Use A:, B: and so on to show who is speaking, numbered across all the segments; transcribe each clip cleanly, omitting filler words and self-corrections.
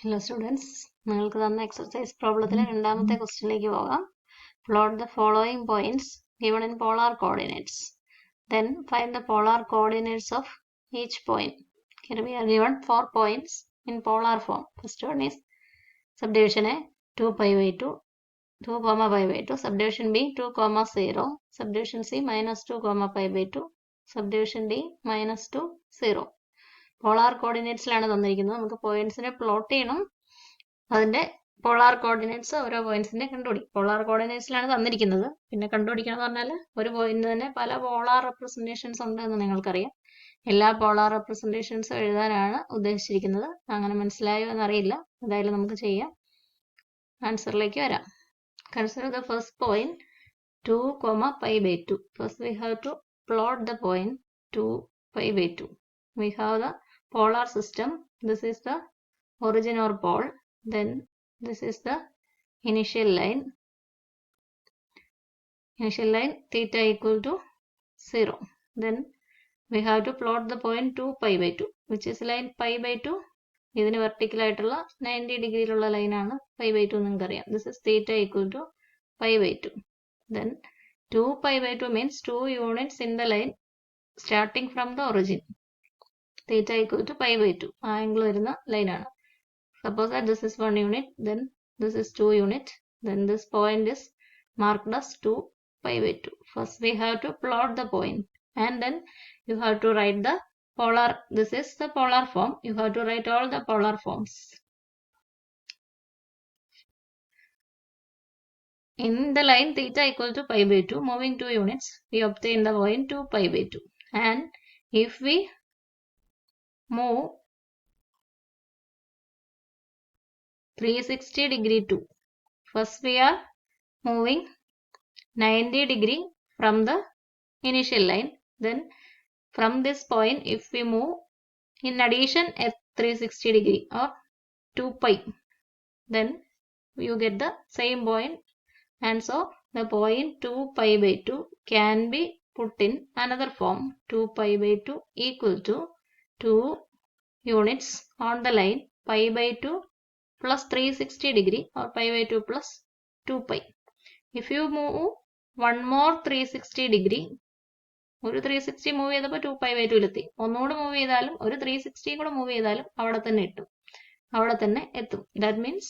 A: Hello students, നിങ്ങൾക്ക് തന്ന exercise പ്രോബ്ലത്തിലെ രണ്ടാമത്തെ ക്വസ്റ്റ്യനിലേക്ക് പോകാം. Plot the following points given in polar coordinates. Then find the polar coordinates of each point. Here we are given 4 points in polar form. First one is subdivision A 2 pi by 2, 2 comma pi by 2. Subdivision B 2 comma 0. Subdivision C minus 2 comma pi by 2. Subdivision D minus 2 0. Polar കോർഡിനേറ്റ്സിലാണ് തന്നിരിക്കുന്നത്. നമുക്ക് പോയിന്റ്സിനെ plot ചെയ്യണം. അതിന്റെ polar coordinates ഓരോ പോയിന്റ്സിന്റെ കണ്ടുപിടിക്കും. Polar കോർഡിനേറ്റ്സിലാണ് തന്നിരിക്കുന്നത്. പിന്നെ കണ്ടുപിടിക്കണം എന്ന് പറഞ്ഞാൽ ഒരു പോയിന്റ് തന്നെ പല പോളാർ റെപ്രസെന്റേഷൻസ് ഉണ്ട് എന്ന് നിങ്ങൾക്കറിയാം. എല്ലാ പോളാർ റെപ്രസെന്റേഷൻസും എഴുതാനാണ് ഉദ്ദേശിച്ചിരിക്കുന്നത്. അങ്ങനെ മനസ്സിലായോ എന്നറിയില്ല. എന്തായാലും നമുക്ക് ചെയ്യാം. ആൻസറിലേക്ക് വരാം. Consider the first point 2, pi by 2. First we have to plot the point 2 pi by 2. We have the polar system. This is the origin or pole. Then this is the initial line. Initial line theta equal to 0. Then we have to plot the point 2 pi by 2, which is line pi by 2. ഇതിന് vertical ആയിട്ടുള്ള 90 ഡിഗ്രിയിലുള്ള ലൈനാണ് pi by 2 നിങ്ങൾക്കറിയാം. This is theta equal to pi by 2. Then 2 pi by 2 means 2 units in the line starting from the origin. Theta equal to pi by 2. ആ angle വരുന്ന ലൈനാണ്. Suppose that this is 1 unit, then this is 2 unit, then this point is marked as 2 pi by 2. First we have to plot the point and then you have to write the polar. This is the polar form. You have to write all the polar forms. In the line theta equal to pi by 2, moving 2 units, we obtain the point 2 pi by 2. And if we move 360 degree to, first we are moving 90 degree from the initial line. Then from this point, if we move in addition at 360 degree or 2 pi, then you get the same point. And so the point 2 pi by 2 can be put in another form. 2 pi by 2 equal to 2 units on the line pi by 2 plus 360 degree or pi by 2 plus 2 pi. If you move one more 360 degree, ഒരു 360 move ചെയ്തപ്പോൾ 2 pi by 2 ലെത്തി. ഒന്നുകൂടെ move ചെയ്താലും ഒരു 360 കൂടെ move ചെയ്താലും അവിടെ തന്നെ എത്തും. That means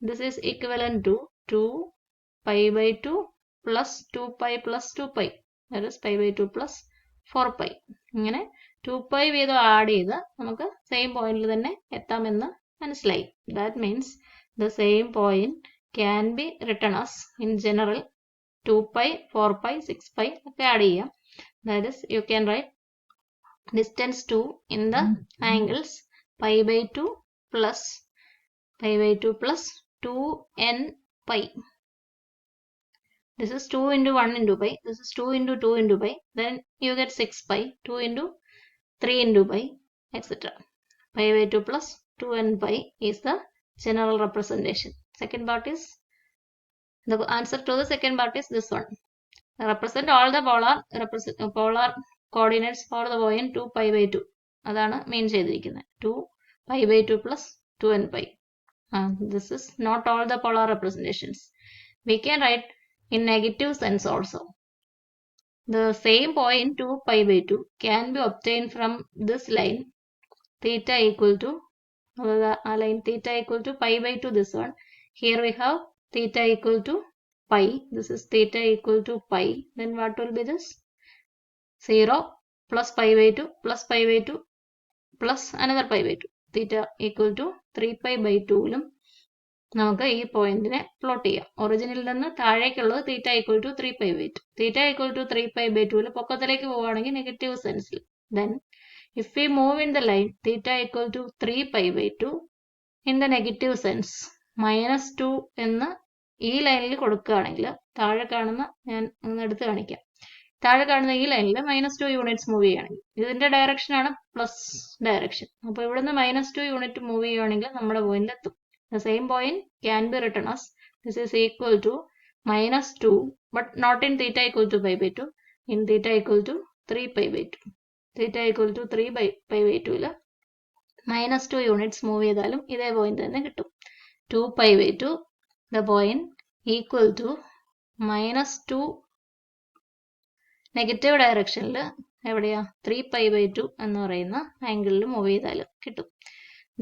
A: this is equivalent to 2 pi by 2 plus 2 pi plus 2 pi. That is pi by 2 plus 4 pi. ഇങ്ങനെ 2 pi വീതം ആഡ് ചെയ്ത് നമുക്ക് സെയിം പോയിന്റിൽ തന്നെ എത്താമെന്ന് മനസ്സിലായി. That means the same point can be written as in general 2 pi, 4 pi, 6 pi ഒക്കെ add ചെയ്യാം. That is you can write distance 2 in the angles pi by 2 plus 2n pi. This is 2 into 1 into pi. This is 2 into 2 into pi. Then you get 6 pi. 2 into 3 into pi, etc. Pi by 2 plus 2n pi is the general representation. Second part is, the answer to the second part is this one. Represent all the polar coordinates for the point 2 pi by 2. അതാണ് main ചെയ്തിരിക്കുന്നത്. 2 pi by 2 plus 2n pi. This is not all the polar representations. We can write in negative sense also. The same point 2 pi by 2 can be obtained from this line theta equal to line theta equal to pi by 2, this one. Here we have theta equal to pi. This is theta equal to pi. Then what will be this? 0 plus pi by 2 plus pi by 2 plus another pi by 2. Theta equal to 3 pi by 2ലും നമുക്ക് ഈ പോയിന്റിനെ plot ചെയ്യാം. ഒറിജിനിൽ നിന്ന് താഴേക്കുള്ളത് theta equal to 3 pi by 2. Theta equal to 3 pi by 2ൽ പൊക്കത്തിലേക്ക് പോവുകയാണെങ്കിൽ നെഗറ്റീവ് സെൻസിൽ. Then if we move in the line theta equal to 3 pi by 2 in the negative sense -2 എന്ന് ഈ ലൈനിൽ കൊടുക്കുകയാണെങ്കിൽ, താഴെ കാണുന്ന ഞാൻ ഒന്ന് എടുത്ത് കാണിക്കാം. താഴെ കാണുന്ന ഈ ലൈനിൽ -2 യൂണിറ്റ്സ് മൂവ് ചെയ്യുകയാണെങ്കിൽ ഇതിന്റെ ഡയറക്ഷനാണ് പ്ലസ് ഡയറക്ഷൻ. അപ്പോൾ ഇവിടുന്ന് -2 യൂണിറ്റ് മൂവ് ചെയ്യുകയാണെങ്കിൽ നമ്മുടെ പോയിന്റിൽ എത്തും. The same point can be written as this is equal to -2 but not in theta equal to pi by 2, in theta equal to 3 pi by 2. Theta equal to 3 pi by 2 ല് -2 units move ചെയ്താലും ഇതേ point തന്നെ കിട്ടും. 2π/2 the point equal to -2 negative ഡയറക്ഷനിൽ എവിടെയാ 3π/2 എന്ന് പറയുന്ന ആംഗിളിൽ മൂവ് ചെയ്താലും കിട്ടും.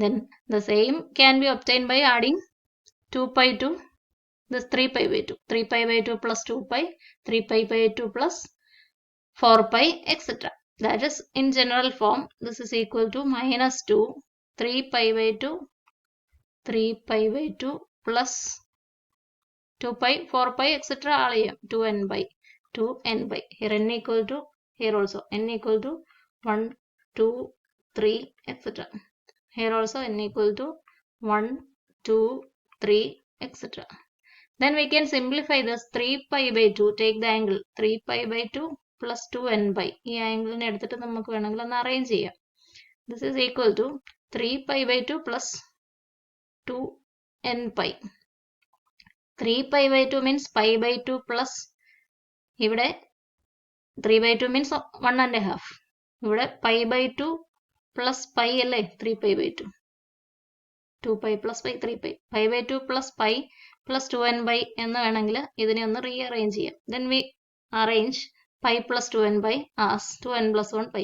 A: Then the same can be obtained by adding 2π to this 3π/2. 3π/2 plus 2π, 3π/2 plus 4π, etc. That is, in general form, this is equal to -2, 3π/2, 3π/2 plus 2π, 4π, etc. all ചെയ്യാം. 2n/2n/. Here n equal to, here also n equal to 1, 2, 3, etc. Here also n equal to 1, 2, 3, etc. Then we can simplify this 3π/2. Take the angle 3π/2 plus 2n/. ഈ ആംഗിളിനെ എടുത്തിട്ട് നമുക്ക് വേണമെങ്കിൽ ഒന്ന് arrange ചെയ്യാം. This is equal to 3π/2 plus 2n/. 3π/2 means π/2 plus ഇവിടെ 3/2 means 1.5. ഇവിടെ π/2 plus π അല്ലേ 3π/2. 2π plus π 3π. π/2 plus π plus 2n/. എന്ന് വേണമെങ്കിൽ ഇതിനെ ഒന്ന് റീഅറേഞ്ച് ചെയ്യാം. Then we arrange π plus 2n/. as 2n plus 1 π.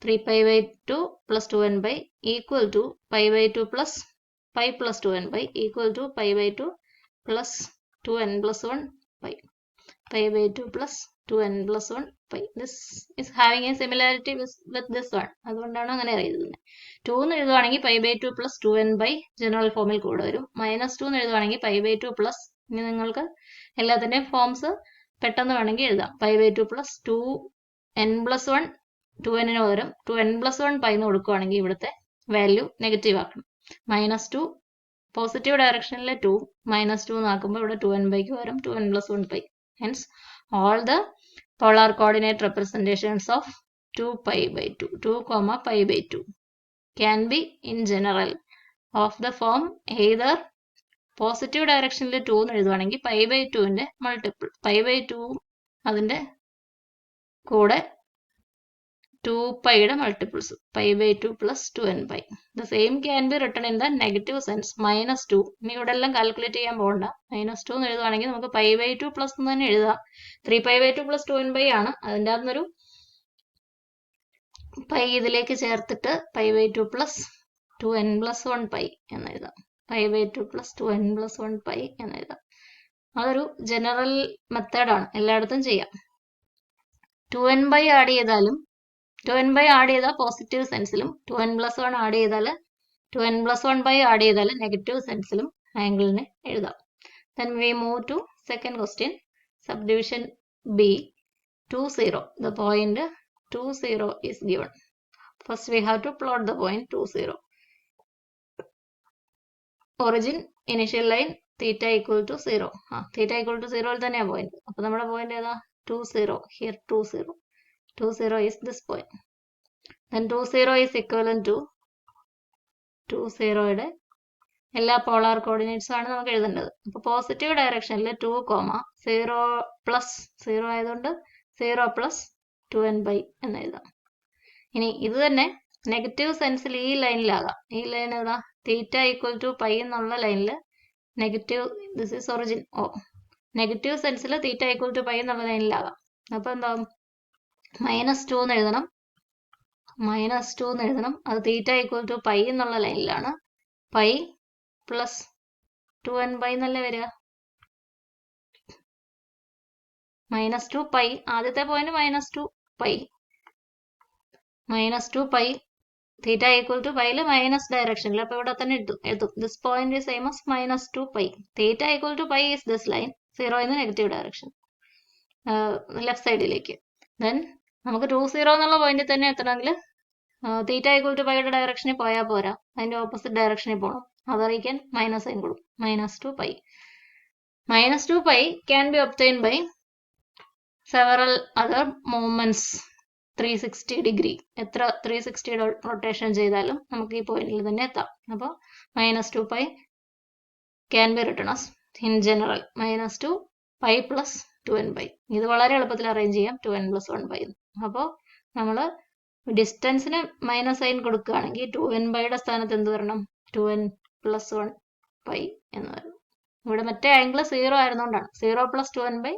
A: 3π/2 plus 2n/. equal to π/2 plus π plus 2n/. equal to π/2 plus 2n plus 1 π. π/2 plus 2n plus 1 π. This is having a similarity with this one. അതുകൊണ്ടാണ് അങ്ങനെ എഴുതുന്നത്. 2 എന്ന് എഴുതുവാണെങ്കിൽ π/2 plus 2n/. General ഫോമിൽ കൂടെ വരും. -2 എന്ന് എഴുതുവാണെങ്കിൽ π/2 plus, ഇനി നിങ്ങൾക്ക് എല്ലാത്തിൻ്റെയും ഫോംസ് പെട്ടെന്ന് വേണമെങ്കിൽ എഴുതാം. π/2 plus 2n plus 1, 2n പകരം 2n plus 1 π എന്ന് കൊടുക്കുകയാണെങ്കിൽ ഇവിടുത്തെ വാല്യൂ നെഗറ്റീവ് ആക്കണം. -2 പോസിറ്റീവ് ഡയറക്ഷനിലെ 2, -2 എന്നാക്കുമ്പോൾ ഇവിടെ 2n/ക്ക് പകരം 2n plus 1 π. Hence, all the polar coordinate representations of 2π/2, 2, π/2 can be in general of the form either positive ഡയറക്ഷനിൽ 2 എന്ന് എഴുതുവാണെങ്കിൽ π/2ന്റെ മൾട്ടിപ്പിൾ, π/2 അതിൻ്റെ കൂടെ 2πയുടെ multiples, π/2 plus 2n/. The same can be written in the negative sense, -2. ഇനി ഇവിടെ എല്ലാം calculate ചെയ്യാൻ പോകണ്ട. -2 എന്ന് എഴുതുവാണെങ്കിൽ നമുക്ക് π/2 plus എന്ന് തന്നെ എഴുതാം. 3π/2 plus 2n/. ആണ്. അതിൻ്റെ അകത്തുനിന്നൊരു π ഇതിലേക്ക് ചേർത്തിട്ട് π/2 plus 2n plus 1 π എന്ന് എഴുതാം. π/2 plus 2n plus 1 π എന്ന് എഴുതാം. അതൊരു ജനറൽ മെത്തേഡാണ്, എല്ലായിടത്തും ചെയ്യാം. 2n/. ആഡ് ചെയ്താലും 2n/. ആഡ് ചെയ്താൽ പോസിറ്റീവ് സെൻസിലും 2n plus 1 ആഡ് ചെയ്താൽ 2n plus 1 π ആഡ് ചെയ്താൽ നെഗറ്റീവ് സെൻസിലും ആംഗിളിനെ എഴുതാം. Then we move to second question. Subdivision B, 2, 0. The point 2, 0 is given. First we have to plot the point 2, 0. Origin, initial line, theta equal to 0. Theta equal to 0 തന്നെയാണ് point. അപ്പോൾ നമ്മുടെ point ഏതാ? 2, 0. Here 2, 0. 2, 0 is this point. Then 2, 0 is equivalent to 2, 0യുടെ എല്ലാ polar കോർഡിനേറ്റ്സും ആണ് നമുക്ക് എഴുതേണ്ടത്. അപ്പോൾ positive ഡയറക്ഷനിൽ 2, 0 പ്ലസ് 0 ആയതുകൊണ്ട് 0 പ്ലസ് 2n/. എന്ന് എഴുതാം. ഇനി ഇത് തന്നെ നെഗറ്റീവ് സെൻസിൽ ഈ ലൈനിലാകാം. ഈ ലൈൻ ഏതാ? തീറ്റ ഈക്വൽ ടു π എന്നുള്ള ലൈനിൽ negative, this is origin O. Negative സെൻസിൽ തീറ്റ ഈക്വൽ ടു π എന്നുള്ള ലൈനിലാകാം. അപ്പോൾ എന്താവും? -2 എന്ന് എഴുതണം. -2 എന്ന് എഴുതണം. അത് തീറ്റ ഈക്വൽ ടു π എന്നുള്ള ലൈനിലാണ്. π പ്ലസ് 2n/. എന്നല്ലേ വരിക? -2 π, ആദ്യത്തെ പോയിന്റ് -2 π. -2 π, തീറ്റ ഈക്വൽ ടു πയിൽ മൈനസ് ഡയറക്ഷനിൽ. അപ്പോൾ ഇവിടെ തന്നെ എഴുതും. This point is same as -2 π. Theta equal to π is this line. 0 in negative direction, left സൈഡിലേക്ക്. ദെൻ നമുക്ക് 2, 0 എന്നുള്ള പോയിന്റിൽ തന്നെ എത്തണമെങ്കിൽ തീറ്റ ഈക്വൽ ടു πയുടെ ഡയറക്ഷനിൽ പോയാൽ പോരാ, അതിന്റെ ഓപ്പോസിറ്റ് ഡയറക്ഷനിൽ പോകണം. അതറിയിക്കാൻ മൈനസ് സൈൻ കൊടുക്കും. -2 π. -2 π can be obtained by several other movements. 360 degree, എത്ര 360 റൊട്ടേഷൻ ചെയ്താലും നമുക്ക് ഈ പോയിന്റിൽ തന്നെ എത്താം. അപ്പോൾ -2 π can be written as in general -2 π plus 2n/. ഇത് വളരെ എളുപ്പത്തിൽ അറേഞ്ച് ചെയ്യാം. 2n plus 1 π. അപ്പോൾ നമ്മൾ ഡിസ്റ്റൻസിന് മൈനസ് സൈൻ കൊടുക്കുകയാണെങ്കിൽ 2n/യുടെ സ്ഥാനത്ത് എന്ത് വരണം? 2n + 1 പൈ എന്ന് വരണം. ഇവിടെ മറ്റേ ആംഗിൾ 0 ആയിരുന്നുകൊണ്ടാണ് 0 + 2n/,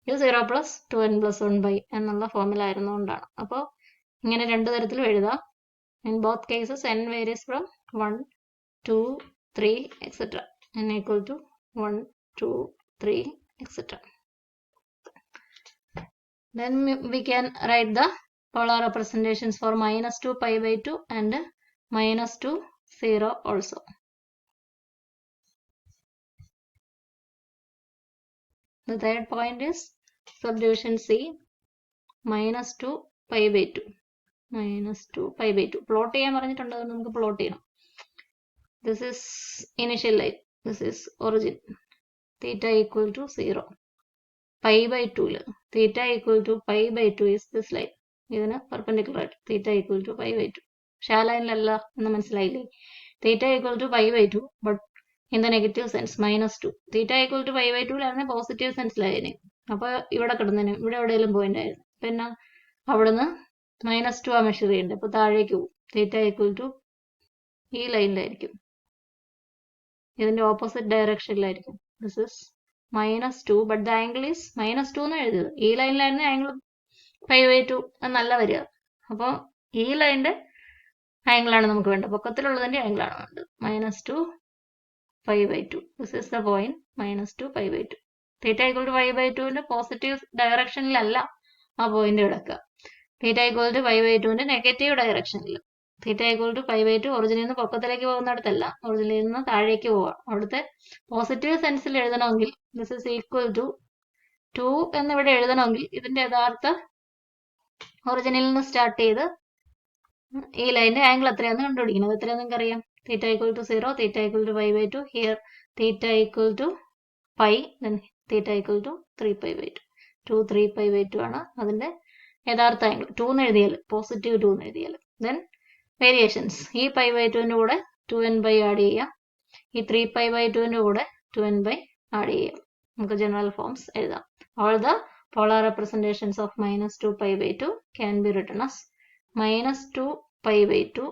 A: ഇത് 0 + 2n + 1 പൈ എന്നുള്ള ഫോമിൽ ആയിരുന്നുകൊണ്ടാണ്. അപ്പോൾ ഇങ്ങനെ രണ്ടു തരത്തിലും എഴുതാം. In both cases n varies from 1, 2, 3, etc. n equal to 1, 2, 3, etc. Then we can write the polar representations for -2 π/2 and -2 0 also. The third point is subdivision C, -2 π/2. -2 π/2 plot ചെയ്യാൻ പറഞ്ഞിട്ടുണ്ട്, അത് നമുക്ക് പ്ലോട്ട് ചെയ്യണം. This is initial line, this is origin, theta equal to 0. π/2 theta equal to π/2 is this line. ഇതിന് perpendicular ആയിട്ട് theta equal to π/2. പക്ഷെ ആ ലൈനിലല്ല എന്ന് മനസ്സിലായില്ലേ? theta equal to π/2 but in the negative sense -2. theta equal to π/2 positive സെൻസിലായിരുന്നു. അപ്പൊ ഇവിടെ കിടന്നതിന് ഇവിടെ എവിടെയെങ്കിലും പോയിന്റ് ആയിരുന്നു. പിന്നെ അവിടുന്ന് -2 ആ മെഷർ ചെയ്യേണ്ടത്. അപ്പൊ താഴേക്ക് പോകും. theta equal to ഈ ലൈനിലായിരിക്കും, ഇതിന്റെ ഓപ്പോസിറ്റ് ഡയറക്ഷനിലായിരിക്കും. This is -2 but the angle is -2 എന്ന് എഴുതിയത്. ഈ ലൈനിലായിരുന്നു ആംഗിൾ π/2 എന്നല്ല വരിക. അപ്പോൾ ഈ ലൈനിന്റെ ആംഗിളാണ് നമുക്ക് വേണ്ടത്, പൊക്കത്തിലുള്ളതിന്റെ ആംഗിളാണ് വേണ്ടത്. -2 π/2. This is the point -2 π/2. theta equal to π/2ന്റെ പോസിറ്റീവ് ഡയറക്ഷനിലല്ല ആ പോയിന്റ് കിടക്കുക. theta equal to π/2ന്റെ നെഗറ്റീവ് ഡയറക്ഷനിൽ. theta equal to π/2 ഒറിജിനിൽ നിന്ന് പൊക്കത്തിലേക്ക് പോകുന്നിടത്തല്ല, ഒറിജിനിൽ നിന്ന് താഴേക്ക് പോവാം. അവിടുത്തെ പോസിറ്റീവ് സെൻസിൽ എഴുതണമെങ്കിൽ ദിസ് ഇസ് ഈക്വൽ ടു 2 എന്നിവിടെ എഴുതണമെങ്കിൽ ഇതിന്റെ യഥാർത്ഥ ഒറിജിനിൽ നിന്ന് സ്റ്റാർട്ട് ചെയ്ത് ഈ ലൈനിന്റെ ആംഗിൾ എത്രയാണെന്ന് കണ്ടുപിടിക്കണം. എത്രയാണെന്ന് നിങ്ങൾക്ക് അറിയാം. theta equal to 0, theta equal to π/2, here theta equal to π, then theta equal to 3 π/2. 2, 3 π/2 ആണ് അതിന്റെ യഥാർത്ഥ ആംഗിൾ. 2 എന്ന് എഴുതിയാൽ, പോസിറ്റീവ് 2 എന്ന് എഴുതിയാൽ. ദെൻ വേരിയേഷൻസ്, ഈ π/2ന്റെ കൂടെ 2n/, ആഡ് ചെയ്യാം. ഈ 3 π/2ന്റെ കൂടെ 2n/, ആഡ് ചെയ്യാം. നമുക്ക് ജനറൽ ഫോംസ് എഴുതാം. All the polar representations of -2 π/2 can be written as -2 π/2.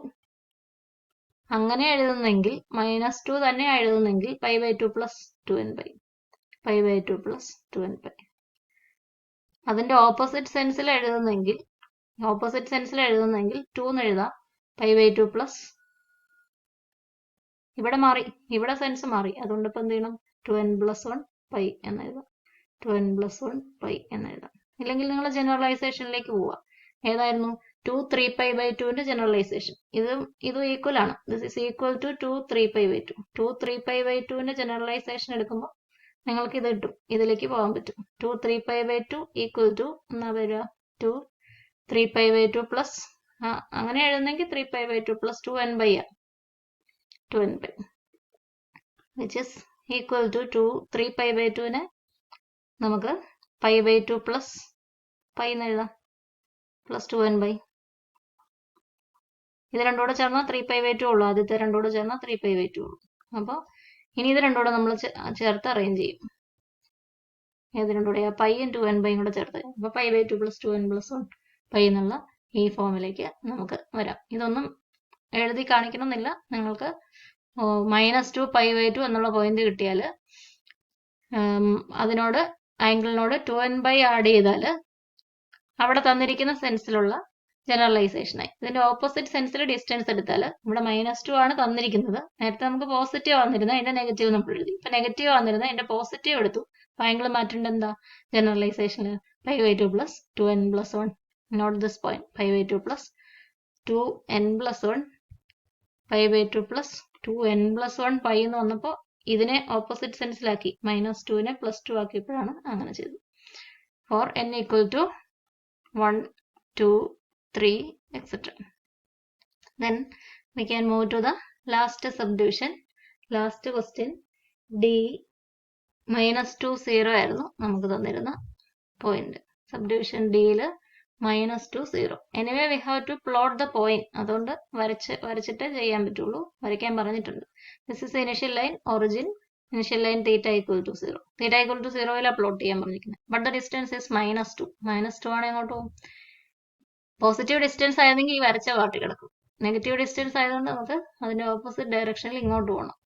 A: അങ്ങനെ എഴുതുന്നെങ്കിൽ -2 തന്നെ എഴുതുന്നെങ്കിൽ π/2 + 2n/, π/2 + 2n/. അതിന്റെ ഓപ്പോസിറ്റ് സെൻസിൽ എഴുതുന്നെങ്കിൽ 2 എന്ന് എഴുതാം. π/2 + ഇവിടെ മാറി, ഇവിടെ സെൻസ് മാറി. അതുകൊണ്ട് ഇപ്പൊ എന്ത് ചെയ്യണം? 2n + 1 പൈ എന്ന് എഴുതാം. 2n + 1 പൈ എന്ന് എഴുതാം. ഇല്ലെങ്കിൽ നിങ്ങൾ ജനറലൈസേഷനിലേക്ക് പോവുക. ഏതായിരുന്നു? 2, 3 π/2ന്റെ ജനറലൈസേഷൻ. ഇതും ഈക്വൽ ആണ്. This is equal to 2, 3 π/2. 2, 3 π/2ന്റെ ജനറലൈസേഷൻ എടുക്കുമ്പോൾ നിങ്ങൾക്ക് ഇത് കിട്ടും. ഇതിലേക്ക് പോകാൻ പറ്റും. 2, 3 π/2 ഈക്വൽ ടു എന്നാ വരിക? 2, 3 π/2 പ്ലസ് അങ്ങനെ എഴുതുന്നെങ്കിൽ 3 π/2 + 2n/, 2n/, which is equal to 2, 3 π/2നെ നമുക്ക് π/2 + π എന്ന് എഴുതാം, പ്ലസ് 2n/. ഇത് രണ്ടോടെ ചേർന്നാൽ 3 π/2 ഉള്ളൂ. ആദ്യത്തെ രണ്ടോടെ ചേർന്നാൽ 3 π/2 ഉള്ളൂ. അപ്പോൾ ഇനി ഇത് രണ്ടോടെ നമ്മൾ ചേർത്ത് അറേഞ്ച് ചെയ്യും. ഏത് രണ്ടോടെയാ? പൈയും 2n/, കൂടെ ചേർത്ത്. അപ്പോൾ π/2 + 2n + 1 പൈ എന്നുള്ള ഈ ഫോമിലേക്ക് നമുക്ക് വരാം. ഇതൊന്നും എഴുതി കാണിക്കണമെന്നില്ല. നിങ്ങൾക്ക് -2 π/2 എന്നുള്ള പോയിന്റ് കിട്ടിയാൽ അതിനോട് ആംഗിളിനോട് 2n/, ആഡ് ചെയ്താൽ അവിടെ തന്നിരിക്കുന്ന സെൻസിലുള്ള ജനറലൈസേഷനായി. ഇതിന്റെ ഓപ്പോസിറ്റ് സെൻസിൽ ഡിസ്റ്റൻസ് എടുത്താൽ ഇവിടെ -2 ആണ് തന്നിരിക്കുന്നത്. നേരത്തെ നമുക്ക് പോസിറ്റീവ് വന്നിരുന്നത്, അതിന്റെ നെഗറ്റീവ് നമ്മൾ എഴുതി. ഇപ്പൊ നെഗറ്റീവ് വന്നിരുന്നത്, അതിന്റെ പോസിറ്റീവ് എടുത്തു. അപ്പൊ ആംഗിൾ മാറ്റേണ്ട എന്താ? ജനറലൈസേഷന് π/2 + 2n + 1. Note this point. π/2 + 2n + 1, π/2 + 2n + 1 pi എന്ന് വന്നപ്പോൾ ഇതിനെ ഓപ്പോസിറ്റ് സെൻസിലാക്കി, -2നെ +2 ആക്കിയപ്പോഴാണ് അങ്ങനെ ചെയ്തത്. For n equal to 1, 2, 3, etc. Then we can move to the last subdivision. Last question. D -2, 0 ആയിരുന്നു നമുക്ക് തന്നിരുന്ന പോയിന്റ്. സബ്ഡിവിഷൻ ഡിയിൽ -2, 0. Anyway we have to plot the point. അതുകൊണ്ട് വരച്ചിട്ടേ ചെയ്യാൻ പറ്റുള്ളൂ. വരയ്ക്കാൻ പറഞ്ഞിട്ടുണ്ട്. This is initial line, origin, initial line theta equal to 0. theta equal to 0 plot ചെയ്യാൻ പറഞ്ഞിരിക്കുന്നത്. But the distance is -2. -2 ആണ് എങ്ങോട്ട് പോകും? പോസിറ്റീവ് ഡിസ്റ്റൻസ് ആയിരുന്നെങ്കിൽ ഈ വരച്ച പാർട്ട് കിടക്കും. നെഗറ്റീവ് ഡിസ്റ്റൻസ് ആയതുകൊണ്ട് നമുക്ക് അതിന്റെ ഓപ്പോസിറ്റ് ഡയറക്ഷനിൽ ഇങ്ങോട്ട് പോകണം.